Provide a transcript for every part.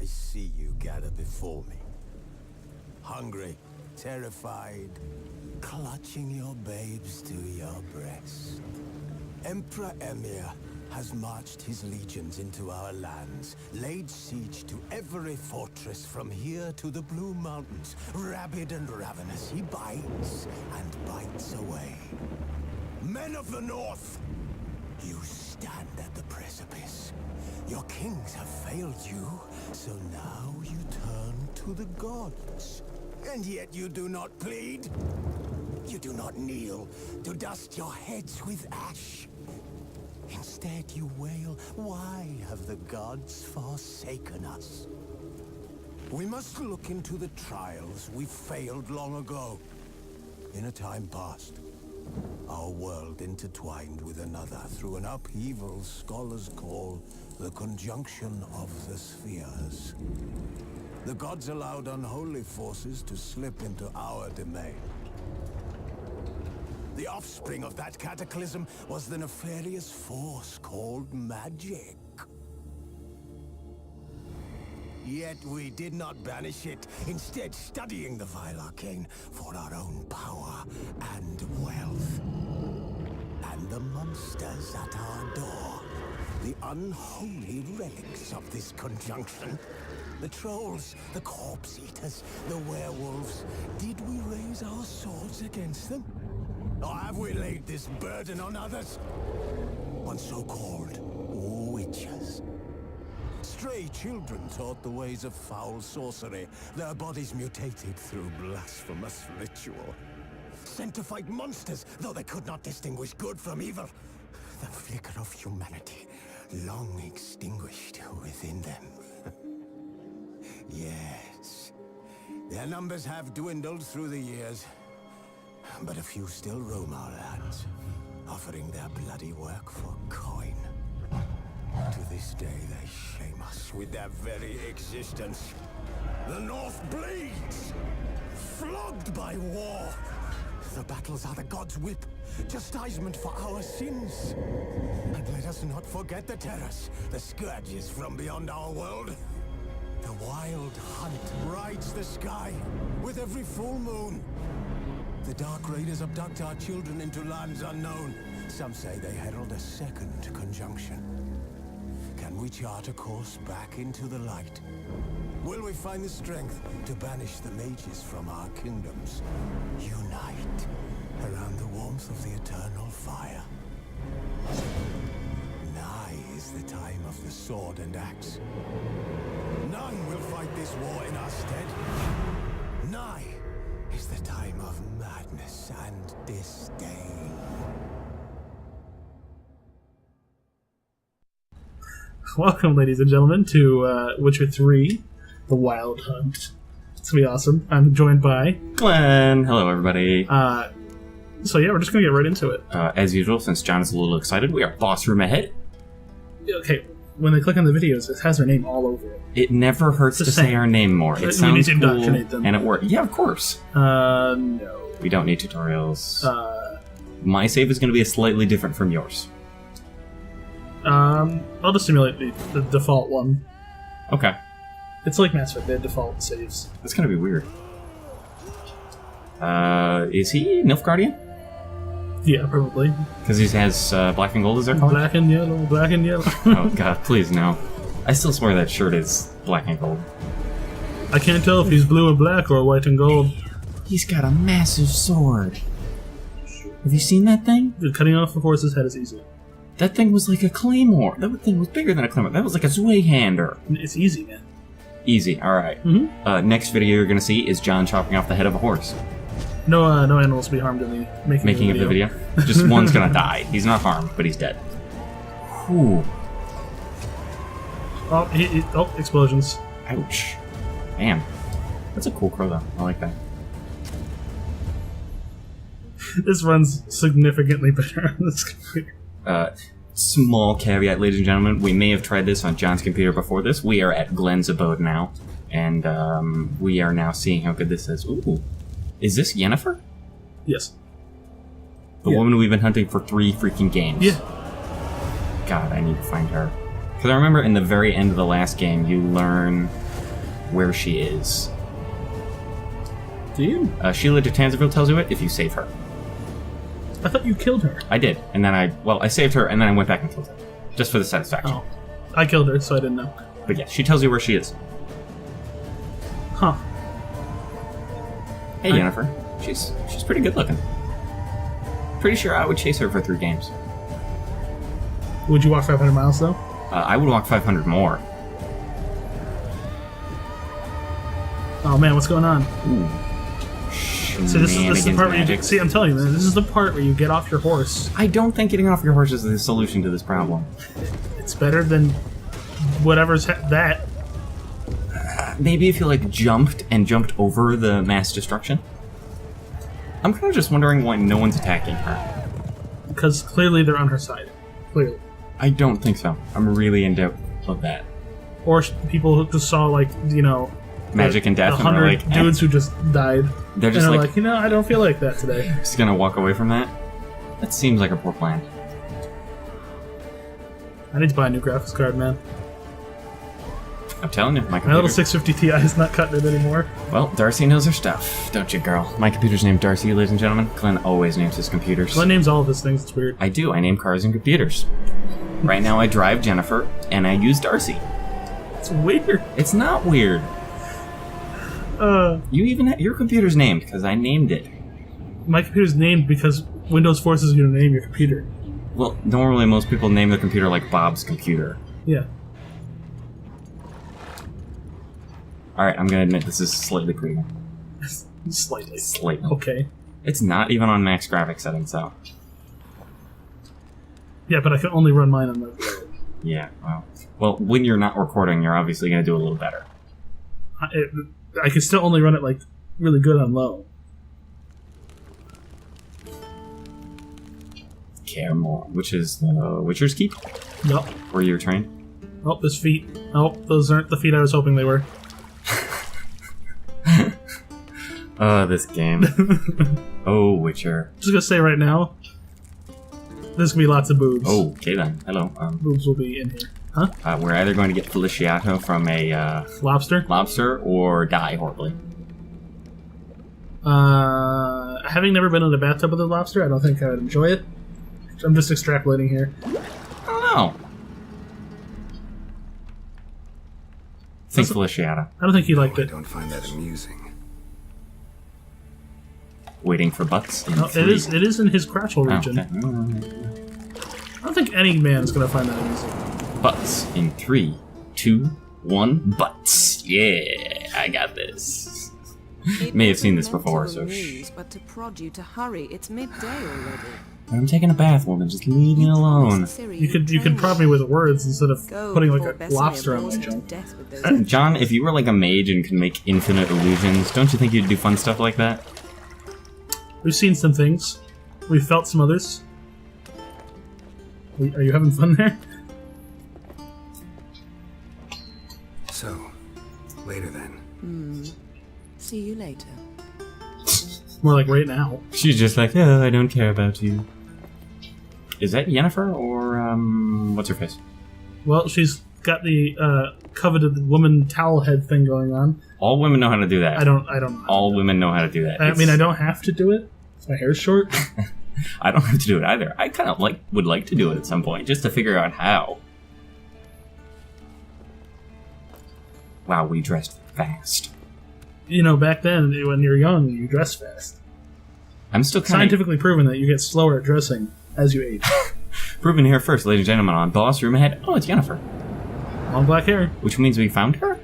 I see you gather before me. Hungry, terrified, clutching your babes to your breast. Emperor Emir has marched his legions into our lands, laid siege to every fortress from here to the Blue Mountains. Rabid and ravenous, he bites and bites away. Men of the North, you stand at the precipice. Your kings have failed you, so now you turn to the gods. And yet you do not plead. You do not kneel to dust your heads with ash. Instead you wail, why have the gods forsaken us? We must look into the trials we failed long ago. In a time past, our world intertwined with another through an upheaval scholars call the conjunction of the spheres. The gods allowed unholy forces to slip into our domain. The offspring of that cataclysm was the nefarious force called magic. Yet we did not banish it, instead studying the vile arcane for our own power and wealth. And the monsters at our door, the unholy relics of this conjunction. The trolls, the corpse eaters, the werewolves. Did we raise our swords against them? Or have we laid this burden on others? On so-called witches. Stray children taught the ways of foul sorcery, their bodies mutated through blasphemous ritual. Sent to fight monsters, though they could not distinguish good from evil. The flicker of humanity, long extinguished within them. Yes, their numbers have dwindled through the years, but a few still roam our lands, offering their bloody work for coin. To this day, they shame us with their very existence. The North bleeds, flogged by war. The battles are the gods' whip, chastisement for our sins. And let us not forget the terrors, the scourges from beyond our world. The wild hunt rides the sky with every full moon. The Dark Raiders abduct our children into lands unknown. Some say they herald a second conjunction. Can we chart a course back into the light? Will we find the strength to banish the mages from our kingdoms? Unite around the warmth of the eternal fire. Nigh is the time of the sword and axe. None will fight this war in our stead. Nigh is the time of madness and disdain. Welcome, ladies and gentlemen, to Witcher 3, The Wild Hunt. It's going to be awesome. I'm joined by Glenn. Hello, everybody. So yeah, we're just going to get right into it. As usual, since John is a little excited, we are boss room ahead. Okay, when they click on the videos, it has their name all over it. It never hurts to say our name more. It sounds need to cool, indoctrinate them. and it works. Yeah, of course. No. We don't need tutorials. My save is going to be slightly different from yours. I'll just simulate the default one. Okay. It's like Mass Effect, they have default saves. That's going to be weird. Is he Nilfgaardian? Yeah, probably. Because he has black and gold as their color? Black and yellow, black and yellow. Oh god, please no. I still swear that shirt is black and gold. I can't tell if he's blue and black or white and gold. He's got a massive sword. Have you seen that thing? Cutting off a horse's head is easy. That thing was like a claymore. That thing was bigger than a claymore. That was like a Zweihander. It's easy, man. Easy, alright. Mm-hmm. Next video you're going to see is John chopping off the head of a horse. No animals will be harmed in the making of the video. Just one's going to die. He's not harmed, but he's dead. Whew. Oh, explosions. Ouch. Man. That's a cool crow, though. I like that. This runs significantly better on this computer. Small caveat, ladies and gentlemen. We may have tried this on John's computer before this. We are at Glenn's abode now. And we are now seeing how good this is. Ooh. Is this Yennefer? Yes. The woman we've been hunting for 3 freaking games. Yeah. God, I need to find her. Because I remember in the very end of the last game, you learn where she is. Do you? Sheila de Tanzaville tells you it if you save her. I thought you killed her. I did, and then I saved her, and then I went back and killed her. Just for the satisfaction. Oh. I killed her, so I didn't know. But yeah, she tells you where she is. Huh. Hey, Yennefer. She's pretty good looking. Pretty sure I would chase her for 3 games. Would you walk 500 miles, though? I would walk 500 more. Oh, man, what's going on? Ooh. So this is the part where you... See, I'm telling you, man, this is the part where you get off your horse. I don't think getting off your horse is the solution to this problem. It's better than whatever's that. Maybe if you, like, jumped over the mass destruction? I'm kind of just wondering why no one's attacking her. Because clearly they're on her side. Clearly. I don't think so. I'm really in doubt of that. Or people who just saw, like, you know... Magic and death, the 100 and they're like, dudes who just died. They're just and like, you know, I don't feel like that today. Just gonna walk away from that? That seems like a poor plan. I need to buy a new graphics card, man. I'm telling you, my computer... My little 650 Ti is not cutting it anymore. Well, Darcy knows her stuff, don't you, girl? My computer's named Darcy, ladies and gentlemen. Glenn always names his computers. Glenn names all of his things, it's weird. I do, I name cars and computers. Right now I drive Yennefer, and I use Darcy. It's weird. It's not weird. You even your computer's named, because I named it. My computer's named because Windows forces you to name your computer. Well, normally most people name their computer like Bob's computer. Yeah. Alright, I'm gonna admit this is slightly premium. Slightly. Slightly. Okay. It's not even on max graphics settings, though. Yeah, but I can only run mine on the... Yeah, well, when you're not recording, you're obviously gonna do a little better. I can still only run it, like, really good on low. Care more, which is Witcher's Keep? Yup. Where you're trained? Oh, there's feet. Oh, those aren't the feet I was hoping they were. Oh, this game. Oh, Witcher. Just gonna say right now, there's gonna be lots of boobs. Oh, okay then. Hello. Boobs will be in here. Huh? We're either going to get Feliciato from a lobster or die horribly. Having never been in a bathtub with a lobster, I don't think I would enjoy it. I'm just extrapolating here. I don't know. Think Feliciato. I don't think he liked it. I don't find that amusing. Waiting for butts. No, it is in his crotchal region. Okay. I don't think any man is gonna find that amusing. Butts in 3, 2, 1. Butts. Yeah, I got this. May have seen this before, so shh. But to prod you to hurry, it's midday already. I'm taking a bath, woman. Just leave me alone. You could prod me with words instead of putting like a lobster on my junk. John, if you were like a mage and could make infinite illusions, don't you think you'd do fun stuff like that? We've seen some things. We've felt some others. Are you having fun there? So, later then. See you later. More like right now. She's just like, oh, I don't care about you. Is that Yennefer or, what's her face? Well, she's got the coveted woman towel head thing going on. All women know how to do that. I don't know. All women know how to do that. I mean, I don't have to do it. My hair's short. I don't have to do it either. I kind of would like to do it at some point, just to figure out how. Wow, we dressed fast. You know, back then, when you're young, you dress fast. I'm still kind of... Scientifically proven that you get slower at dressing as you age. Proven here first, ladies and gentlemen, on Boss Room Ahead. Oh, it's Yennefer. Long black hair. Which means we found her?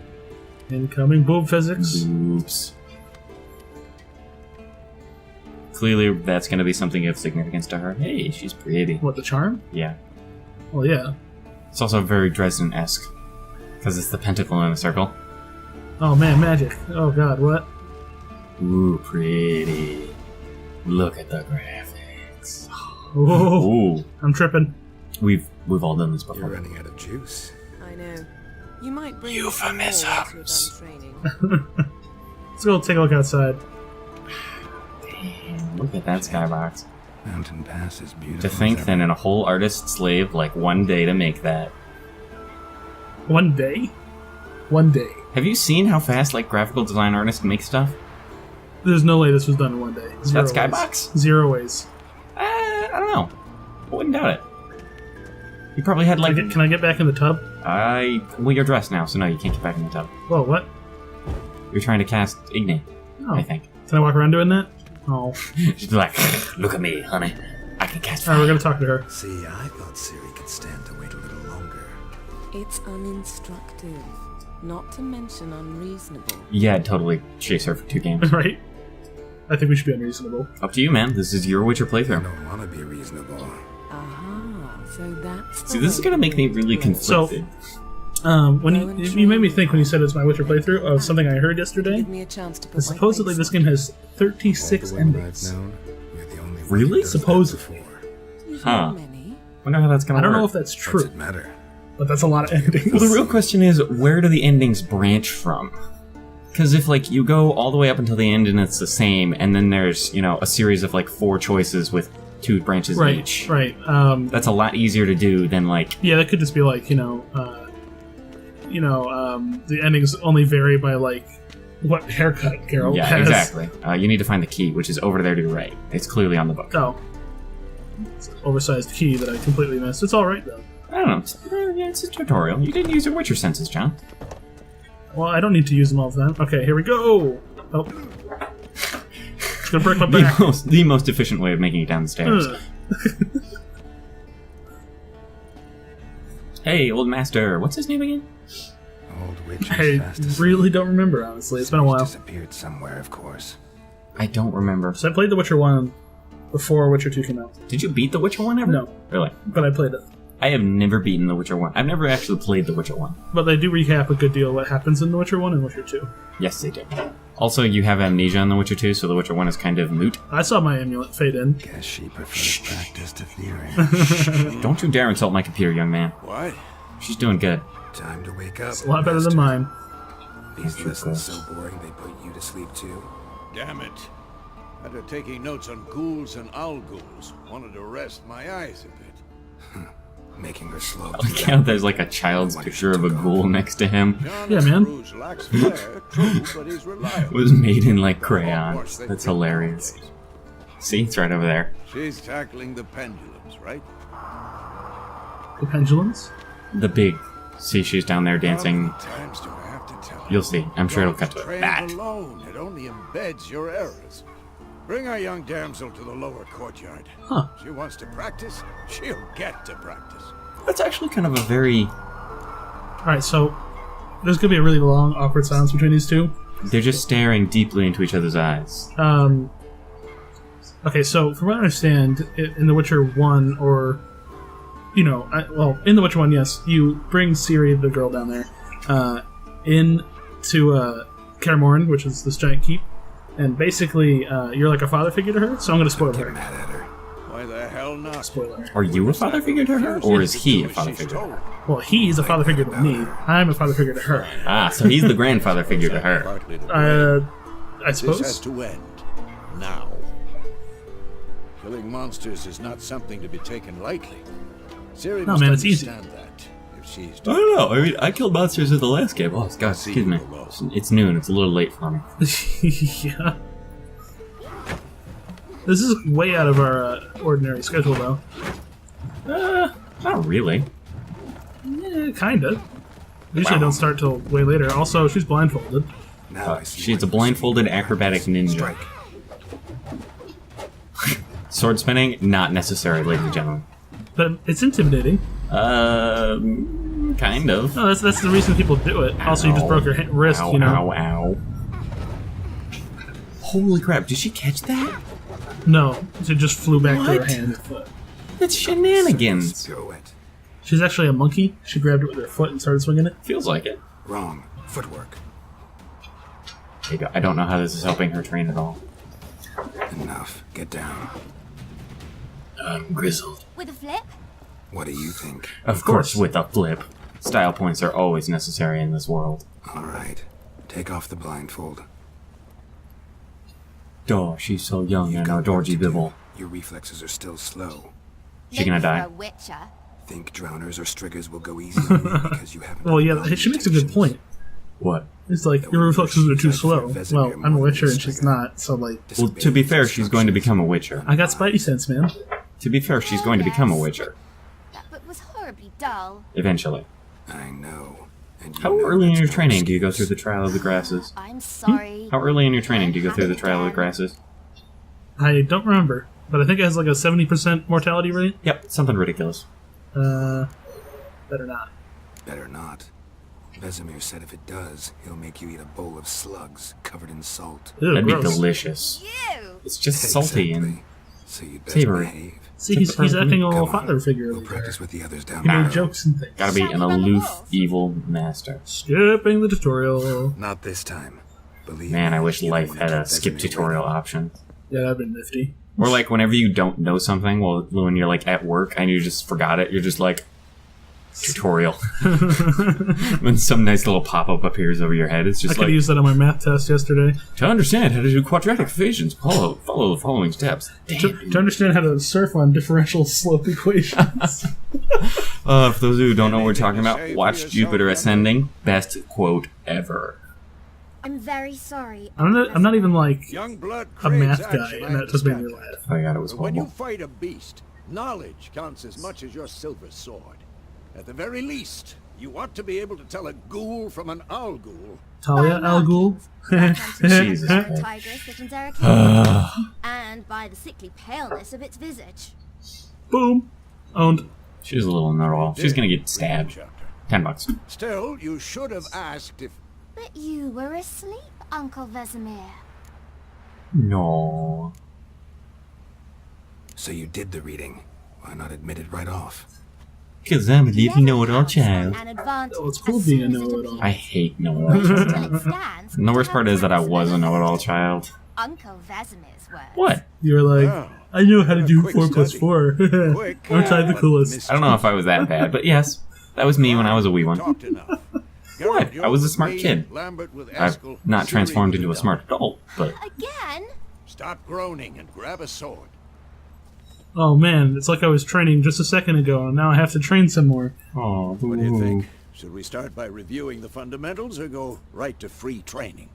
Incoming boob physics. Oops. Clearly, that's going to be something of significance to her. Hey, she's pretty. What, the charm? Yeah. Well, yeah. It's also very Dresden-esque. Because it's the pentacle in a circle. Oh man, magic. Oh god, what? Ooh, pretty. Look at the graphics. Whoa. Ooh. I'm tripping. We've all done this before. You're running out of juice. I know. You might bring Euphemisms. some more once you're done training. Let's go take a look outside. Damn, look at that skybox. Mountain Pass is beautiful. To think that in a whole artist's slave, like one day to make that. One day? One day. Have you seen how fast like graphical design artists make stuff? There's no way this was done in one day. Is that Skybox? 0 ways. I don't know. I wouldn't doubt it. You probably had like. Can I get back in the tub? Well, you're dressed now, so no, you can't get back in the tub. Whoa, what? You're trying to cast Ignite, Oh. I think. Can I walk around doing that? Oh. She'd be like, look at me, honey. I can cast fire. Alright, we're gonna talk to her. See, I thought Ciri could stand to wait a little longer. It's uninstructive, not to mention unreasonable. Yeah, I'd totally chase her for 2 games. Right? I think we should be unreasonable. Up to you, man. This is your Witcher I playthrough. don't want to be reasonable. Aha, so that's the See, this is way gonna make me to really play. conflicted. When you made me think when you said it's my Witcher playthrough of something I heard yesterday. Give me a chance to put And supposedly this game has 36 endings. Really? Supposedly. Huh. Many. Wonder how that's gonna I don't work. know if that's What's true, it matter? but that's a lot of endings. Well, the real question is, where do the endings branch from? Because if, like, you go all the way up until the end and it's the same, and then there's, you know, a series of, like, 4 choices with 2 branches each. Right. That's a lot easier to do than, like... Yeah, that could just be like, the endings only vary by like what haircut Geralt Yeah, has. exactly. You need to find the key, which is over there to the right. It's clearly on the book. Oh. It's an oversized key that I completely missed. It's alright though. I don't know. It's a tutorial. You didn't use your Witcher senses, John. Well, I don't need to use them all the time. Okay, here we go! Oh. It's gonna break my back. The most efficient way of making it down the stairs. Ugh. Hey, old master. What's his name again? Old witch I is fast asleep. really don't remember, honestly. It's been a while. Disappeared somewhere, of course. I don't remember. So I played The Witcher 1 before Witcher 2 came out. Did you beat The Witcher 1 ever? No. Really? But I played it. I have never beaten The Witcher 1. I've never actually played The Witcher 1. But they do recap a good deal of what happens in The Witcher 1 and Witcher 2. Yes, they do. Also, you have amnesia in The Witcher 2, so The Witcher 1 is kind of moot. I saw my amulet fade in. Guess she prefers practice to theory. Don't you dare insult my computer, young man. What? She's doing good. Time to wake up. It's a lot better than mine. These lessons so boring they put you to sleep too. Damn it. After taking notes on ghouls and owl ghouls, wanted to rest my eyes a bit. Making her slow. Look how there's like a child's picture of a ghoul next to him. Yeah, man. Rouge lacks flair, true, but he's reliable. It was made in like crayons. That's hilarious. See, it's right over there. She's tackling the pendulums, right? The pendulums? The big. See, she's down there dancing. How many times do I have to tell her? You'll see. I'm sure it'll cut to Trained it. That. alone, it only embeds your errors. Bring our young damsel to the lower courtyard. Huh. She wants to practice, she'll get to practice. That's actually kind of a very... Alright, so there's gonna be a really long, awkward silence between these two. They're just staring deeply into each other's eyes. Okay, so from what I understand, in The Witcher 1, or... in The Witcher 1, yes, you bring Ciri, the girl down there, into Kaer Morhen, which is this giant keep, and basically, you're like a father figure to her, so I'm gonna spoil Get her. mad at her. Why the hell not? Spoiler. Are you a father figure to her, or is he a father figure to her? Well, he's a father figure to me. I'm a father figure to her. Ah, so he's the grandfather figure to her. Partly to I This has suppose. to end. Now. Killing monsters is not something to be taken lightly. Ciri No, must man, it's easy. understand that. If she's I don't know. I mean, I killed monsters in the last game. Oh, God, excuse me. It's noon. It's a little late for me. Yeah. This is way out of our ordinary schedule, though. Not really. Yeah, kinda. Usually I don't start till way later. Also, she's blindfolded. Now I see She's why a blindfolded acrobatic ninja. Strike. Sword spinning, not necessary, ladies and gentlemen. But it's intimidating. Kind of. No, that's the reason people do it. Also, you just broke your wrist, Ow, you know. Ow, ow. Holy crap, did she catch that? No, it just flew back to her What? hand. That's shenanigans. Pirouette. She's actually a monkey. She grabbed it with her foot and started swinging it. Feels like it. Wrong. Footwork. I don't know how this is helping her train at all. Enough. Get down. I'm grizzled. With a flip? What do you think? Of course, with a flip. Style points are always necessary in this world. All right. Take off the blindfold. Oh, she's so young You've and got a work Georgie to do. Bibble. Your reflexes are still slow. She gonna Late die. for a witcher. Think drowners or striggers will go easy on you because you haven't. Well, yeah, got she makes a good limitations. point. What? It's like, your reflexes are too slow. Well, I'm a witcher and she's not, so like... Well, to be fair, she's going to become a witcher. I got spidey sense, man. To be fair, she's going to become a witcher. That book was horribly dull. Eventually. I know. And you How know early in that's your what training I'm do you go through the Trial of the Grasses? I'm sorry. How early in your training do you go through the Trial of the Grasses? I don't remember, but I think it has like a 70% mortality rate. Yep, something ridiculous. Better not. Better not. Vesemir said if it does, he'll make you eat a bowl of slugs covered in salt. Ew, That'd be gross. delicious. You! It's just salty and Exactly. So you'd better savory. behave. See, he's acting a little Come on. father figure We'll over there. practice with the others down He made below. jokes and things. gotta be an aloof, evil master. Skipping the tutorial. Not this time. Believe Man, I me, wish you life don't had wanna a keep skip Vesemir tutorial waiting. option. Yeah, that'd been nifty. Or like whenever you don't know something, well, when you're like at work and you just forgot it, you're just like, tutorial. When some nice little pop-up appears over your head, it's I just could like, use that on my math test yesterday. to understand how to do quadratic equations, follow the following steps. Damn. To understand how to surf on differential slope equations. For those who don't know what we're talking Anything to about, say for watch yourself, Jupiter Emma? Ascending. Best quote ever. I'm very sorry. I'm not even like Young blood a craves math guy, action, and I that just made me understand laugh. Oh my god, it was But when you horrible. fight a beast, knowledge counts as much as your silver sword. At the very least, you ought to be able to tell a ghoul from an owl ghoul. Talia Al Ghul. Jesus Christ. Tigress that in Zerek, and by the sickly paleness of its visage. Boom. Owned. She's a little narwhal. She's gonna get stabbed. Chapter. $10. Still, you should have asked if... But you were asleep, Uncle Vesemir. No. So you did the reading. Why not admit it right off? Cause I'm a little know-it-all Never child. counts on an advantage Oh, it's cool as being a soon as it know-it-all. I appears. hate know-it-all Till child. it stands And the worst to part is that I have was a perhaps know-it-all another child. Uncle Vesemir's words. What? You were like, Wow. I know how to do Quick 4 plus study. 4. Quick, Aren't I the but coolest? I don't know if I was that bad, but yes, that was me when I was a wee one. Talked enough. What? Geralt, I was a you're smart with kid. me, Lambert with I've Askel, not Ciri transformed with into a Adele. smart adult, but Again? Stop groaning and grab a sword. Oh man, it's like I was training just a second ago, and now I have to train some more. oh, What do you think? Should we start by reviewing the fundamentals or go right to free training?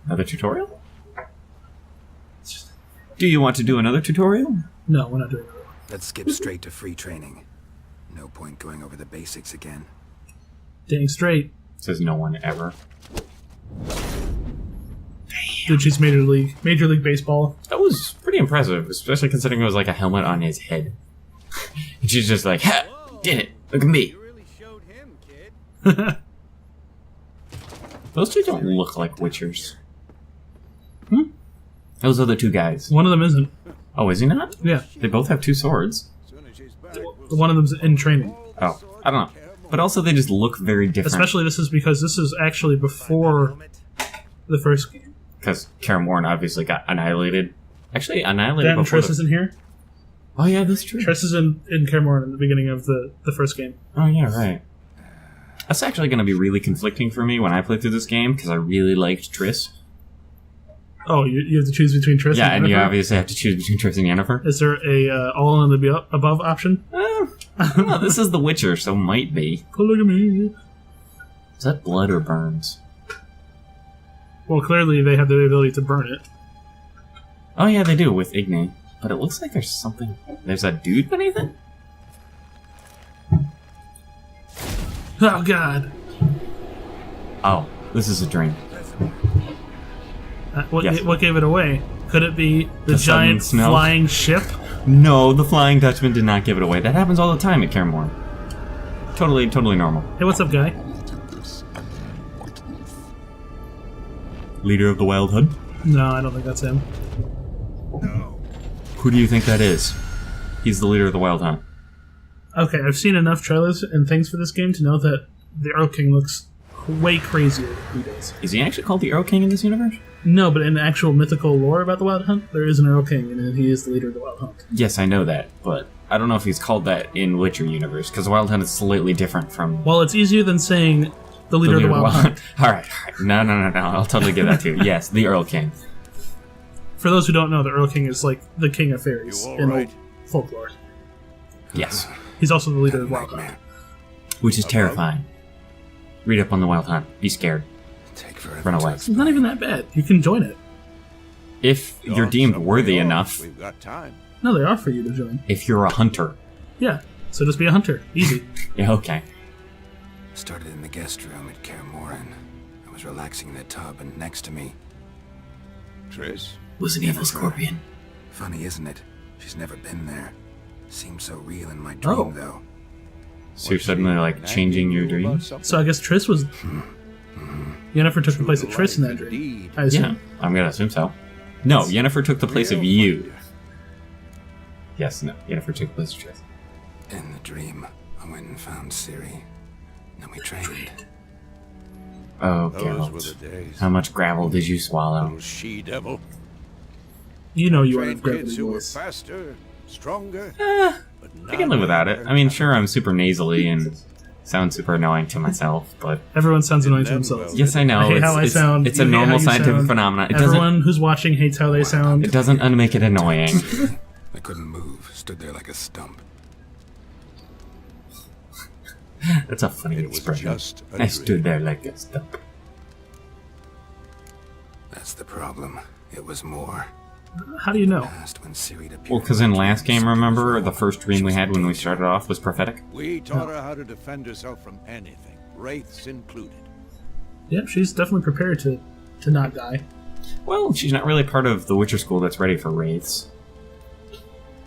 Another tutorial? Do you want to do another tutorial? No, we're not doing that. Let's skip straight to free training. No point going over the basics again. Dang straight. Says no one ever. Dude, she's Major League Baseball. That was pretty impressive, especially considering it was like a helmet on his head. And she's just like, ha! Did it! Look at me! really showed him, kid. Those two don't look like witchers. Those other two guys. One of them isn't. Oh, is he not? Yeah, They both have two swords. Soon as she's back, the one of them's in training. Oh, I don't know. But also they just look very different. Especially this is because this is actually before the first game. Because Karamorn obviously got annihilated. Actually, annihilated That and before Triss isn't here. Oh yeah, that's true. Triss is in Kaer Morhen in the beginning of the first game. Oh yeah, right. That's actually going to be really conflicting for me when I play through this game, because I really liked Triss. Oh, you have to choose between Triss Yeah, and and you Yennefer? obviously have to choose between Triss and Yennefer. Is there a all on the above option? I don't know, this is The Witcher, so might be. Polygamy. Is that blood or burns? Well, clearly they have the ability to burn it. Oh yeah, they do with Igni. But it looks like there's something... There's a dude beneath it? Oh God! Oh, this is a dream. What Yes. what gave it away? Could it be the sudden giant smell? flying ship? No, the Flying Dutchman did not give it away. That happens all the time at Karamorn. Totally normal. Hey, what's up, guy? Leader of the Wild Hunt? No, I don't think that's him. Who do you think that is? He's the leader of the Wild Hunt. Okay, I've seen enough trailers and things for this game to know that the Earl King looks way crazier than he does. Is he actually called the Arrow King in this universe? No, but in the actual mythical lore about the Wild Hunt, there is an Earl King, and he is the leader of the Wild Hunt. Yes, I know that, but I don't know if he's called that in Witcher universe, because Wild Hunt is slightly different from Well, it's easier than saying the leader of the Wild Hunt. Alright, no, I'll totally give that to you. Yes, the Earl King. For those who don't know, the Earl King is like the king of fairies You all in right? old folklore. Yes. He's also the leader of the Wild Hunt. Nightmare. Which is terrifying. Read up on the Wild Hunt. Be scared. Take forever. Run away. It's not even that bad. You can join it. If you're deemed worthy enough, We've got time. No, they are for you to join. if you're a hunter. Yeah. So just be a hunter. Easy. Yeah, okay. Started in the guest room at Kaer Morhen. I was relaxing in the tub, and next to me... Triss? Was an evil scorpion. Funny, isn't it? She's never been there. Seems so real in my dream, Oh. though. So you're suddenly like changing your dreams? So I guess Triss was... Yennefer took the place of Triss in that dream. Indeed. I assume. Yeah, I'm gonna assume so. No, Yennefer took the place of you. Yes, no, Yennefer took the place of Triss. In the dream, I went and found Ciri. Then we trained. Oh, Those were Geralt. the days. How much gravel did you swallow? Little she-devil. You know you are Trained grabbing kids the who were voice. faster, stronger. But I can live without it. I mean, sure, I'm super nasally and sound super annoying to myself, but Everyone sounds annoying to themselves. yes, I know. I hate how I sound. It's a You hate how normal you scientific sound. phenomenon. It Everyone who's watching hates how they sound. doesn't unmake it annoying. I couldn't move. Stood there like a stump. That's a funny It was expression. just a I dream. stood there like a stump. That's the problem. It was more. How do you know? Past when Ciri appeared. Well, because in last game, remember, the first dream we had when we started off was prophetic? We taught her how to defend herself from anything, wraiths included. Yep, she's definitely prepared to not die. Well, she's not really part of the Witcher school that's ready for wraiths.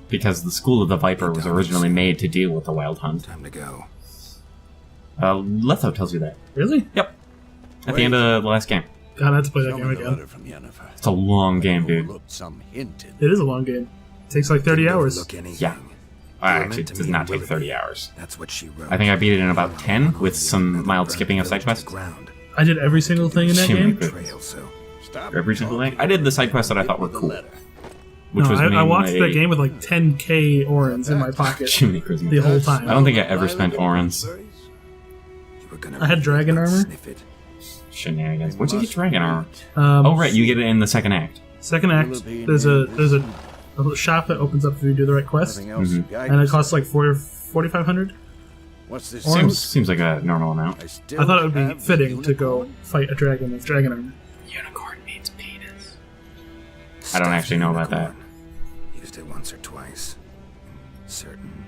Because the School of the Viper was originally made to deal with the Wild Hunt. Time to go. Letho tells you that. Really? Yep. At the end of the last game. God, I have to play that Tell game me the again. letter from Yennefer. It's a long game, dude. Overlooked some hint in It is a long game. It takes like 30 hours. Look anything. Yeah. You were Actually, meant it to does meet not take Willoughby. 30 hours. That's what she wrote. I think I beat it in about 10 with some mild skipping of side quests. Ground. I did every single thing in that Jimmy game. Good. Trail, so Stop Every single thing. I did the side quests that I thought were the cool. letter. Which No, was I watched mainly- that game with like 10k orans in my pocket Jiminy Christmas. the whole time. I don't think I ever spent orans. you were gonna I had dragon armor. sniff it. Shenanigans. What'd you get dragon armor? Um, Oh, right, you get it in the second act. Second act, there's a shop that opens up if you do the right quest, Nothing else to guide and it us. costs like 4,500. What's this? Orange? Seems like a normal amount. I thought it would be fitting to go fight a dragon with dragon armor. Unicorn means penis. I don't actually know about that. Used it once or twice. In certain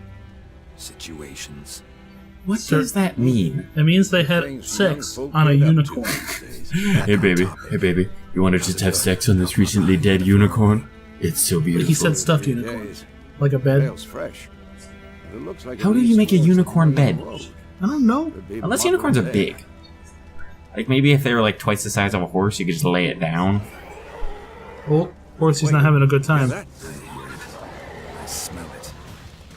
situations. What does that mean? It means they had Things sex young folk on a get up to unicorn. these days. Hey baby, you want to just have sex on this recently dead unicorn? It's so beautiful. He said stuffed unicorn, Days. like a bed. Tail's fresh. But it looks like How at do you least make a four unicorn something bed? on the road. I don't know. Could be Unless modern unicorns are day. big. Like maybe if they were like twice the size of a horse, you could just lay it down. Well, Horsey's not having a good Hear time. that? I hear it. I smell it.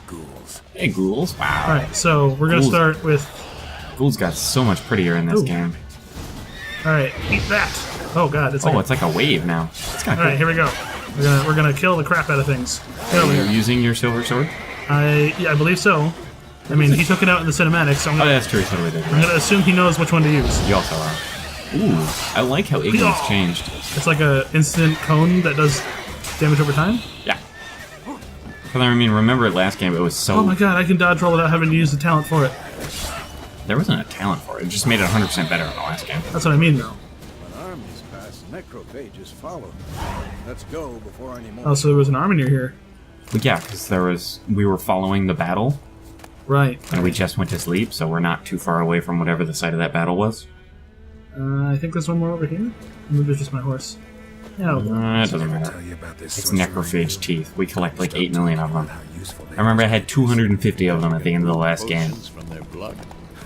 Ghouls. Hey, ghouls! Wow, Alright, so we're gonna Ghouls. start with. ghouls got so much prettier in this Ooh. game. Alright, eat that! Oh god, it's like. Oh, it's like a wave now. It's kind of Alright, cool. here we go. We're gonna kill the crap out of things. Get over You're here. using your silver sword? I believe so. I mean, he took it out in the cinematics, so Oh, I'm that's true. Totally did. gonna assume he knows which one to use. You also are. Ooh, I like how Ignorance changed. It's like a instant cone that does damage over time. Yeah. But I mean, remember last game, it was so... Oh my god, I can dodge roll without having to use the talent for it. There wasn't a talent for it. It just made it 100% better in the last game. That's what I mean, though. When armies pass, necrophages follow. Let's go before any more. Oh, so there was an army near here. But yeah, because we were following the battle, Right. and we just went to sleep, so we're not too far away from whatever the site of that battle was. I think there's one more over here. Maybe it's just my horse. Yeah, I'll go. It doesn't Ever matter. tell you about this It's sorcery necrophage you teeth. We collect like 8 million of them. How useful they I remember I had 250 of them at the end of the last game. Potions from their blood.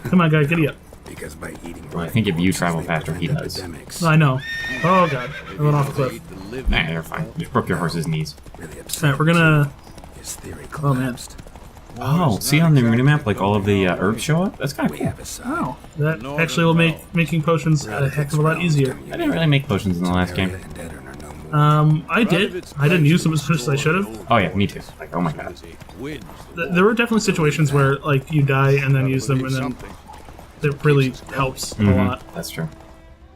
Come on, guy, giddy up. are. Because by eating Well, I think if you travel they faster, he prevent does. epidemics. No, I know. Oh god, I went off a cliff. Eat the living. Nah, you're fine. Just broke your horse's knees. Really upset. Alright, we're gonna. His theory Oh, man. collapsed. Oh, see on the minimap, like all of the herbs show up? That's kind of We cool. have a side. Oh, that actually will make making potions a heck of a lot easier. I didn't really make potions in the last game. And dead are no more. I did. I didn't use them as much as I should have. Oh yeah, me too. Like, oh my god. Wins. There were definitely situations where, like, you die and then use them, and then Something. it really helps a lot. That's true.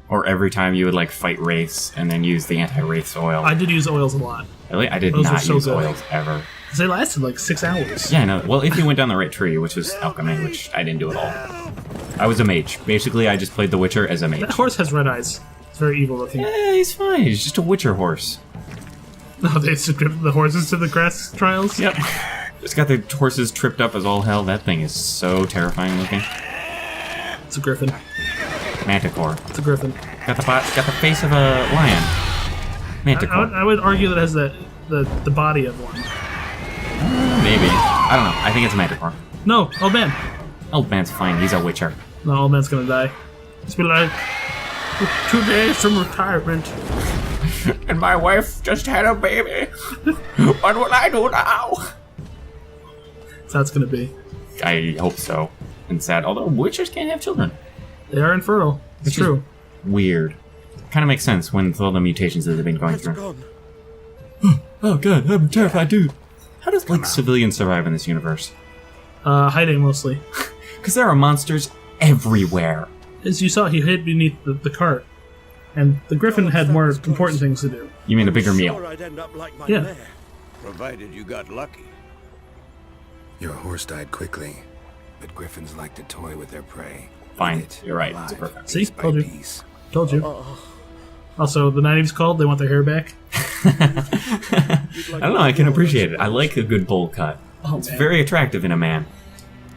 Or every time you would like fight wraiths and then use the anti-wraiths oil. I did use oils a lot. Really? I did Those were not so use good. oils ever. Because they lasted like 6 hours. Yeah, I know. Well, if you went down the right tree, which is alchemy, which I didn't do at all. I was a mage. Basically, I just played the Witcher as a mage. That horse has red eyes. It's very evil looking. Yeah, he's fine. He's just a Witcher horse. Oh, they subscribed the horses to the grass trials? Yep. Just got the horses tripped up as all hell. That thing is so terrifying looking. It's a griffin. Manticore. It's a griffin. Got the face of a lion. Manticore. I would argue that it has the body of one. Maybe. I don't know. I think it's a Manticore. No, old man. Old man's fine. He's a Witcher. No, old man's gonna die. It's been like 2 days from retirement. And my wife just had a baby. What will I do now? That's how it's gonna be. I hope so. And sad. Although Witchers can't have children. They are infertile. It's true. Weird. Kind of makes sense when with all the mutations that they've been going through. Oh god, I'm terrified, dude. How does civilians survive in this universe? Hiding mostly. Because there are monsters everywhere. As you saw, he hid beneath the cart. And the griffin had more important things to do. You mean a bigger meal? I'd end up like my Yeah. mare. Provided you got lucky. Your horse died quickly, but griffins like to toy with their prey. Fine, Eat it you're right. alive, It's perfect. See? piece by Told you. piece. Told you. Also, the 90s called. They want their hair back. I don't know, I can appreciate it. I like a good bowl cut. Oh, It's man. very attractive in a man.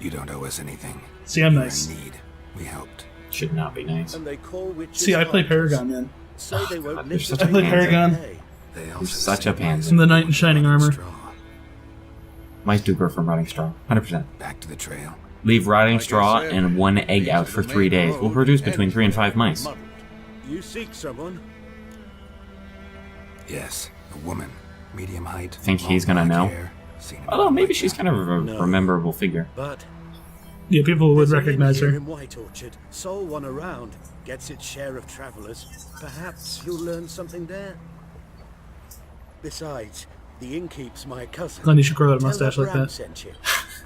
You don't owe us anything. See, I'm You were nice. in need. We helped. Should not be nice. And they call witches See, I play fighters. Paragon, man. Say they won't God, live they're to such I a played pansy. Paragon. They also such a pansy. I'm the knight in shining armor. Straw. Mice do grow from rotting straw. 100%. Back to the trail. Leave rotting Like I straw said, and one egg these out are for the 3 main days. road We'll produce between and 3 and 5 mice. muddled. You seek someone? Yes, a woman. Medium height. Think he's long gonna black know? hair, seen him Although in maybe white she's gown. kind of a No. rememberable figure. But Yeah, people would there's an recognize inn here her. in White Orchard. Sole one around. Gets its share of travelers. Perhaps you'll learn something there. Besides, the inn keeps my cousin. Glenn, you should grow out a Tell mustache her like Bram that. sent you.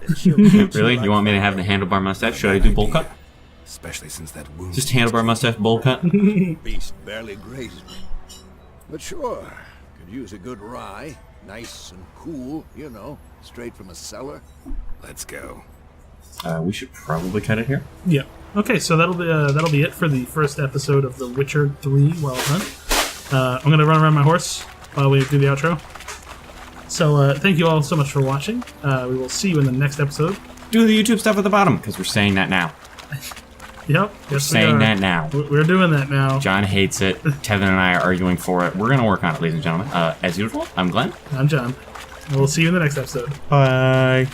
Then she'll treat Really? like You want me to have family. the handlebar mustache? Should I do bowl cut? Especially since that wound. Just handlebar mustache, bowl cut? Beast barely grazed me. But sure, could use a good rye. Nice and cool, you know, straight from a cellar. Let's go. We should probably cut it here. Yeah. Okay, so that'll be it for the first episode of The Witcher 3 Wild Hunt. I'm gonna run around my horse while we do the outro. So thank you all so much for watching. We will see you in the next episode. Do the YouTube stuff at the bottom, because we're saying that now. Yep. Yes, we Saying are. that now. We're doing that now. John hates it. Tevin and I are arguing for it. We're going to work on it, ladies and gentlemen. As usual, I'm Glenn. I'm John. And we'll see you in the next episode. Bye.